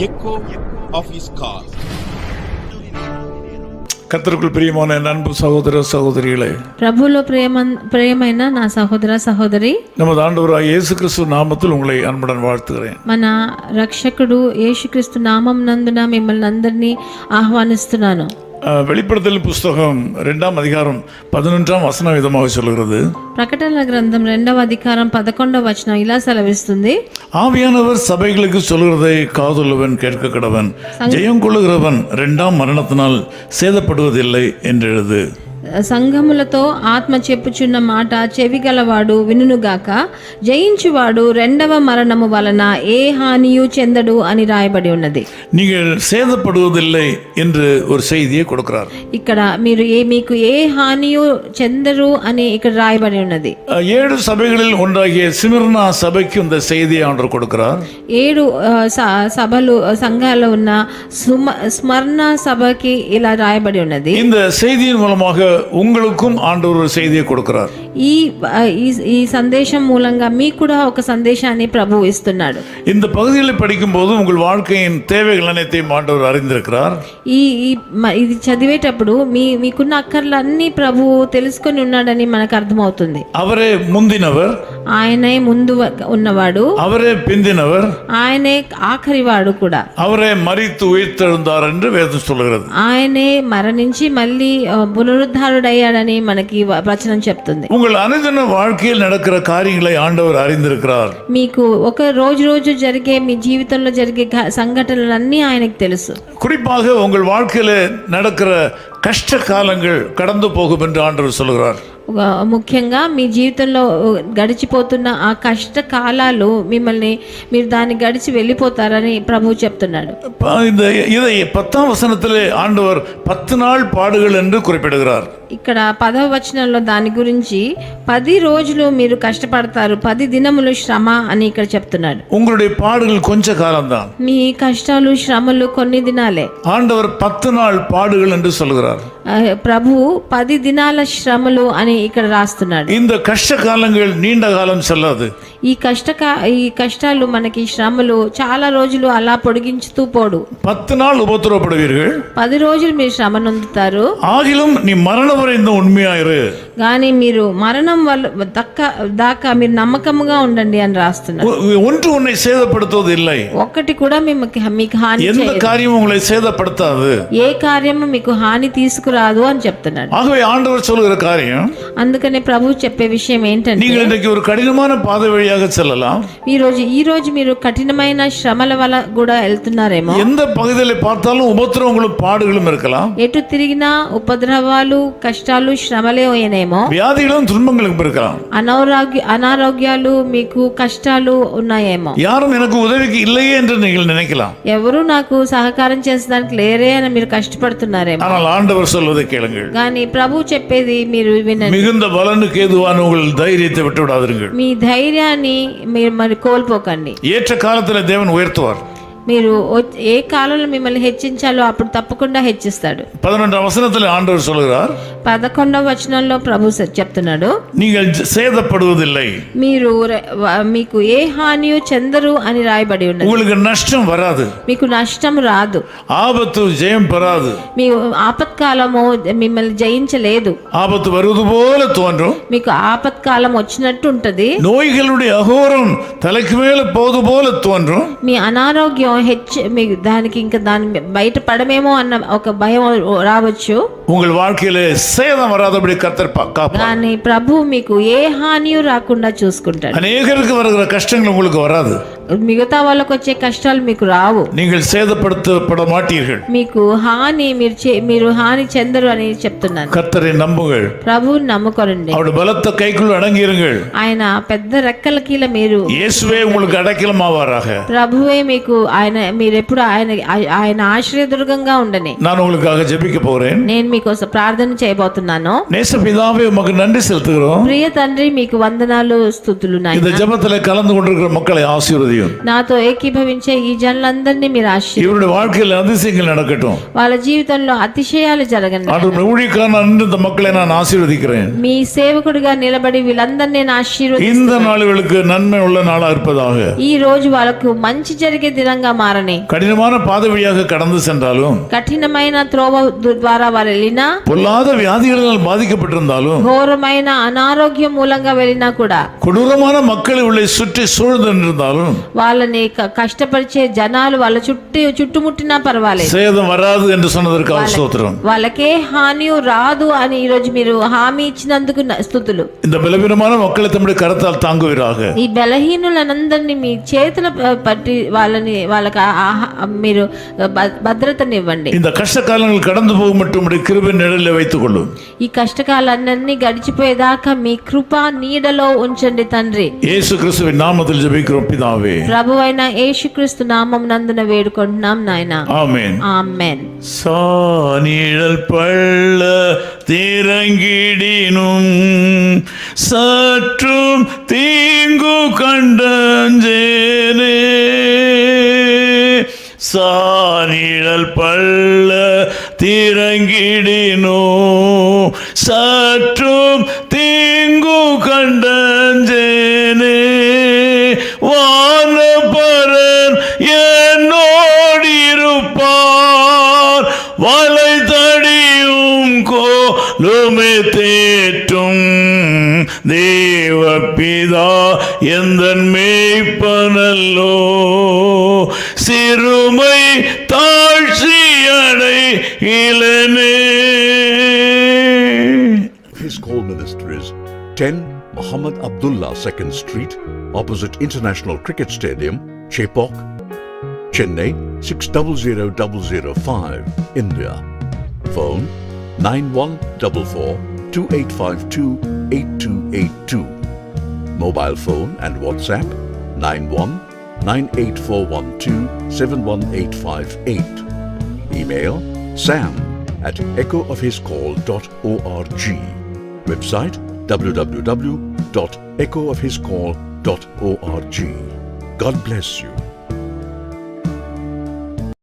echo of his call. கர்த்தருக்குள் பிரியமான அன்பு சகோதர சகோதரிகளே, ప్రభువులో ప్రియమైన నా సహోదర సహోదరి, நமது ஆண்டவராகிய இயேசு கிறிஸ்து நாமத்தில் உங்களை அன்புடன் வாழ்த்துகிறேன். మన రక్షకుడు యేసుక్రీస్తు నామం నందున మిమ్మల్ని అందరినీ ఆహ్వానిస్తున్నాను. வெளிப்படுத்தல் புஸ்தகம் 2ஆம் அதிகாரம் 11ஆம் வசனம் விதமாக சொல்கிறது, ప్రకటనల గ్రంథం 2వ అధికారం 11వ వచనం ఇలా సెలవిస్తుంది, ஆவியானவர் சபைகளுக்கு சொல்கிறதை காதுள்ளவன் கேட்க கடவன், ஜெயம் கொள்ளுகிறவன் 2ஆம் மரணத்தினால் சேதப்படுவதில்லை என்றெழுது. సంఘములతో ఆత్మ చెప్పుచున్న మాట చెవిగలవాడు వినుగాక, జయించువాడు రెండవ మరణము వలన ఏ హానియు చెందడు అని రాయబడి ఉన్నది. நீங்கள் சேதப்படுவதில்லை என்று ஒரு செய்தியை கொடுக்கிறார். ఇక్కడ మీకు ఏ హానియు చెందరు అని ఇక్కడ రాయబడి ఉన్నది. 7 సభைகளில் ஒன்றாகிய சிமிர்னா சபைக்கு இந்த செய்தியை ஆண்டவர் கொடுக்கிறார். 7 సభలు సంఘాలు ఉన్న స్మరణ సభకి ఇలా రాయబడి ఉన్నది. இந்த செய்தியின் மூலமாக உங்களுக்கும் ஆண்டவர் ஒரு செய்தியை கொடுக்கிறார். ఈ సందేశం మూలంగా మీకు కూడా ఒక సందేశాన్ని ప్రభువు ఇస్తున్నాడు. இந்த பகுதியில் படிக்கும் போது உங்கள் வாழ்க்கையின் தேவைகள் அனைத்தையும் ஆண்டவர் அறிந்திருக்கிறார். ఇది చదివేటప్పుడు మీకున్న అక్కర్లన్నీ ప్రభువు తెలుసుకొని ఉన్నాడని మనకు అర్థమవుతుంది. அவரே முந்தினவர், ఆయనే ముందు ఉన్నవాడు, அவரே பிந்தினவர், ఆయనే ఆఖరివాడు కూడా, அவரே மரித்து உயிர்த்தெழுந்தார் என்று வேதம் சொல்கிறது. ఆయనే మరణించి మళ్ళీ పునరుద్ధారుడయ్యాడని మనకి వచనం చెప్తుంది. உங்கள் அனுதின வாழ்க்கையில் நடக்கிற காரியங்களை ஆண்டவர் அறிந்திருக்கிறார். మీకు ఒక రోజు జరిగే మీ జీవితంలో జరిగే సంఘటనలన్నీ ఆయనకు తెలుసు. குறிப்பாக உங்கள் வாழ்க்கையில நடக்கிற கஷ்ட காலங்கள் கடந்து போகும் என்று ஆண்டவர் சொல்கிறார். ముఖ్యంగా మీ జీవితంలో గడిచిపోతున్న ఆ కష్ట కాలాలు మీరు దాన్ని గడిచి వెళ్ళిపోతారని ప్రభువు చెప్తున్నాడు. இதை 10ஆம் வசனத்திலே ஆண்டவர் 10 நாள் பாடுகள் என்று குறிப்பிடுகிறார். ఇక్కడ 10వ వచనంలో దాని గురించి 10 రోజులు మీరు కష్టపడతారు, 10 దినములు శ్రమ అని ఇక్కడ చెప్తున్నాడు. உங்களுடைய பாடுகள் கொஞ்ச காலம்தான், మీ కష్టాలు శ్రమలు కొన్ని దినాలే. ஆண்டவர் 10 நாள் பாடுகள் என்று சொல்கிறார். ప్రభువు 10 దినాల శ్రమలు అని ఇక్కడ రాస్తున్నాడు. இந்த கஷ்ட காலங்கள் நீண்ட காலம் செல்லாது. ఈ కష్టాలు మనకి శ్రమలు చాలా రోజులు అలా పొడిగించుతూ పోడు. 10 நாள் உபத்திரவப்படுவீர்கள், 10 రోజులు మీరు శ్రమ నొందుతారు. ஆகிலும் நீ மரணம் வரை இந்த உண்மையாயிரு, కానీ మీరు మరణం దాకా మీరు నమ్మకముగా ఉండండి అని రాస్తున్నారు. ஒன்று உன்னை சேதப்படுத்துவது இல்லை, ఒక్కటి కూడా మీకు హాని எந்த காரியமும் உங்களை சேதப்படுத்தாது, ఏ కార్యము మీకు హాని తీసుకురాదు అని చెప్తున్నాడు. ஆகவே ஆண்டவர் சொல்லுகிற காரியம், అందుకనే ప్రభు చెప్పే విషయం ఏంటంటే, நீங்கள் இன்றைக்கு ஒரு கடினமான பாதை வழியாக செல்லலாம். ఈ రోజు మీరు కఠినమైన శ్రమల వల్ల కూడా వెళ్తున్నారేమో. எந்த பகுதியில் பார்த்தாலும் உபத்திரவங்களும் பாடுகளும் இருக்கலாம். ఎటు తిరిగినా ఉపద్రవాలు కష్టాలు శ్రమలే అయినేమో. வியாதிகளும் துன்பங்களும் இருக்கலாம். అనారోగ్యాలు మీకు కష్టాలు ఉన్నాయేమో. யாரும் எனக்கு உதவிக்கு இல்லையே என்று நீங்கள் நினைக்கலாம். ఎవరు నాకు సహకారం చేసేదానికి లేరే అని మీరు కష్టపడుతున్నారేమో. ஆனால் ஆண்டவர் சொல்வதை கேளுங்கள். కానీ ప్రభు చెప్పేది మీరు వినండి. மிகுந்த பலனுக்கு ஏதுவான உங்கள் தைரியத்தை விட்டு விடாதீர்கள். మీ ధైర్యాన్ని మీరు మరి కోల్పోకండి. ஏற்ற காலத்தில் தேவன் உயர்த்துவார். మీరు ఏ కాలంలో మిమ్మల్ని హెచ్చించాలో అప్పుడు తప్పకుండా హెచ్చిస్తాడు. 11ஆம் வசனத்தில் ஆண்டவர் சொல்கிறார், 11వ వచనంలో ప్రభు చెప్తున్నాడు, நீங்கள் சேதப்படுவதில்லை, మీకు ఏ హానియు చెందరు అని రాయబడి ఉన్నది. உங்களுக்கு నష్టం వరాదు, మీకు నష్టం రాదు, ஆபத்து ஜெயம் பெறாது, మీ ఆపత్కాలము మిమ్మల్ని జయించలేదు. ஆபத்து வருவது போல தோன்றும், మీకు ఆపత్కాలం వచ్చినట్టు ఉంటది. நோய்களுடைய அகோரம் தலைக்கு மேல போது போல தோன்றும், మీ అనారోగ్యం మీకు దానికి ఇంకా దాని బయట పడమేమో అన్న ఒక భయం రావచ్చు. உங்கள் வாழ்க்கையில சேதம் வராதபடி கர்த்தர் காப்பார். కానీ ప్రభు మీకు ఏ హానియు రాకుండా చూసుకుంటాడు. அநேகருக்கு வருகிற கஷ்டங்கள் உங்களுக்கு வராது, మిగతా వాళ్ళకు వచ్చే కష్టాలు మీకు రావు. நீங்கள் சேதப்படுத்தப்பட மாட்டீர்கள். మీకు హాని మీరు హాని చెందరు అని చెప్తున్నాను. கர்த்தரை நம்புங்கள், ప్రభువుని నమ్ముకోండి, அவருடைய பலத்த கைக்குள் அடங்கியிருங்கள். ఆయన పెద్ద రెక్కల కీల మీరు இயேசுவே உங்களுக்கு அடைக்கலமாவாராக. ప్రభువే మీకు మీరు ఎప్పుడు ఆయన ఆశ్రయదుర్గంగా ఉండని. நான் உங்களுக்காக ஜெபிக்க போறேன். నేను మీకోసం ప్రార్థన చేయబోతున్నాను. நேசபிதாவே உமக்கு நன்றி செலுத்துகிறோம். ప్రియ తండ్రి మీకు వందనాలు స్తుతులు. இந்த ஜெபத்திலே கலந்து கொண்டிருக்கிற மக்களை ஆசீர்வதியும். ஆசீர்வதியும். నాతో ఏకీభవించే ఈ జనులందరినీ మీరు ఆశీర్వదించండి. இவருடைய வாழ்க்கையில் அதிசயங்கள் நடக்கட்டும். వాళ్ళ జీవితంలో అతిశయాలు జరగండి. ஆண்டவரே, ஊழியக்காரன் அன்று இந்த மக்களை நான் ஆசீர்வதிக்கிறேன். మీ సేవకుడిగా నిలబడి వీళ్ళందరినీ నేను ఆశీర్వదిస్తున్నాను. இந்த నాలుగులకు నన్மை உள்ள நாளா இருப்பதாக. ఈ రోజు వాళ్ళకు మంచి జరిగే దినంగా మారని. கடினமான பாதை வழியாக கடந்து சென்றாலும், కఠినమైన త్రోవ ద్వారా వారు వెళ్ళినా, பொல்லாத வியாதிகளால் பாதிக்கப்பட்டிருந்தாலும், ఘోరమైన అనారోగ్యం మూలంగా వెళ్ళినా కూడా, கொடூரமான மக்களை உள்ளே சுற்றி சூழ்ந்திருந்தாலும், వాళ్ళని కష్టపరిచే జనాలు వాళ్ళ చుట్టుముట్టినా పర్వాలేదు, சேதம் வராது என்று சொன்னதற்காக ஸ்தோத்திரம். వాళ్ళకే హాని రాదు అని ఈ రోజు మీరు హామీ ఇచ్చినందుకు స్తుతులు. இந்த பலவீனமான மக்களை தம்முடைய கரத்தால் தாங்குவீராக. ఈ బలహీనులందరినీ మీ చేతుల పట్టి వాళ్ళకి మీరు భద్రతనివ్వండి. இந்த கஷ்ட காலங்கள் கடந்து போகும் மட்டும் கிருபை நிழலில் வைத்துக் கொள்ளும். ఈ కష్టకాలన్నీ గడిచిపోయేదాకా మీ కృప నీడలో ఉంచండి తండ్రి. యేసు క్రీస్తువిன் நாமத்தில் ஜெபிக்கிறோம் பிதாவே. ప్రభువైన యేసుక్రీస్తు నామం నందున వేడుకుంటున్నాం నాయనా. ஆமென். ఆమేన్. சானிழல் பள்ள திரங்கிடினும் சற்றும் தீங்கு கண்டஞ்சேனே. சானிழல் பள்ள திரங்கிடினோ சற்றும் தீங்கு கண்டஞ்சேனே. வானபரன் என்னோடிருப்பார், வலை தடியும் கோலுமே தேற்றும் தேவபிதா எந்தன் மேய்ப்பனல்லோ. சிறுமை தாழ்ச்சியடை இளனே. His Call Ministries, 10 Muhammad Abdullah 2nd Street, opposite International Cricket Stadium, Chepauk, Chennai 600005, India. Phone 914428528282. Mobile phone and WhatsApp 919841271858. Email sam@echoofhiscall.org. Website www.echoofhiscall.org. God bless you.